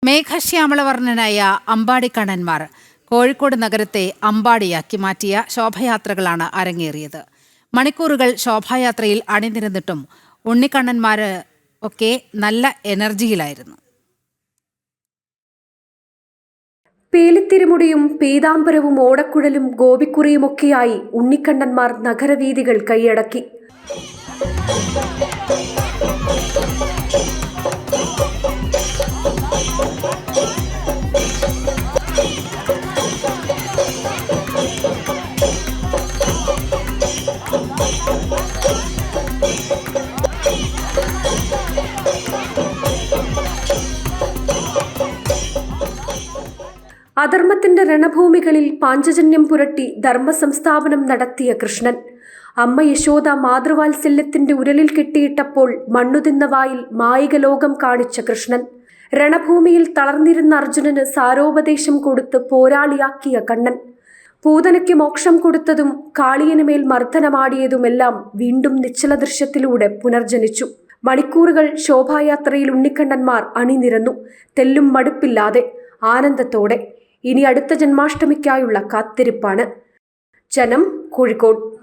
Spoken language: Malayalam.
മേഘശ്യാമളവർണ്ണനായ അമ്പാടിക്കണ്ണന്മാർ കോഴിക്കോട് നഗരത്തെ അമ്പാടിയാക്കി മാറ്റിയ ശോഭയാത്രകളാണ് അരങ്ങേറിയത്. മണിക്കൂറുകൾ ശോഭായാത്രയിൽ അണിനിരന്നിട്ടും ഉണ്ണിക്കണ്ണന്മാർ ഒക്കെ നല്ല എനർജിയിലായിരുന്നു. പേലിത്തിരുമുടിയും പീതാംബരവും ഓടക്കുഴലും ഗോപിക്കുറിയുമൊക്കെയായി ഉണ്ണിക്കണ്ണന്മാർ നഗരവീഥികൾ കൈയടക്കി. അധർമ്മത്തിന്റെ രണഭൂമികളിൽ പാഞ്ചജന്യം പുരട്ടി ധർമ്മസംസ്ഥാപനം നടത്തിയ കൃഷ്ണൻ, അമ്മ യശോദ മാതൃവാത്സല്യത്തിന്റെ ഉരലിൽ കെട്ടിയിട്ടപ്പോൾ മണ്ണുതിന്ന വായിൽ മായിക ലോകം കാണിച്ച കൃഷ്ണൻ, രണഭൂമിയിൽ തളർന്നിരുന്ന അർജുനന് സാരോപദേശം കൊടുത്ത് പോരാളിയാക്കിയ കണ്ണൻ, പൂതനയ്ക്ക് മോക്ഷം കൊടുത്തതും കാളിയനുമേൽ മർദ്ദനമാടിയതുമെല്ലാം വീണ്ടും നിശ്ചല ദൃശ്യത്തിലൂടെ പുനർജനിച്ചു. മണിക്കൂറുകൾ ശോഭായാത്രയിൽ ഉണ്ണിക്കണ്ണന്മാർ അണിനിരന്നു, തെല്ലും മടുപ്പില്ലാതെ, ആനന്ദത്തോടെ. ഇനി അടുത്ത ജന്മാഷ്ടമിക്കായുള്ള കാത്തിരിപ്പാണ്. ജനം, കോഴിക്കോട്.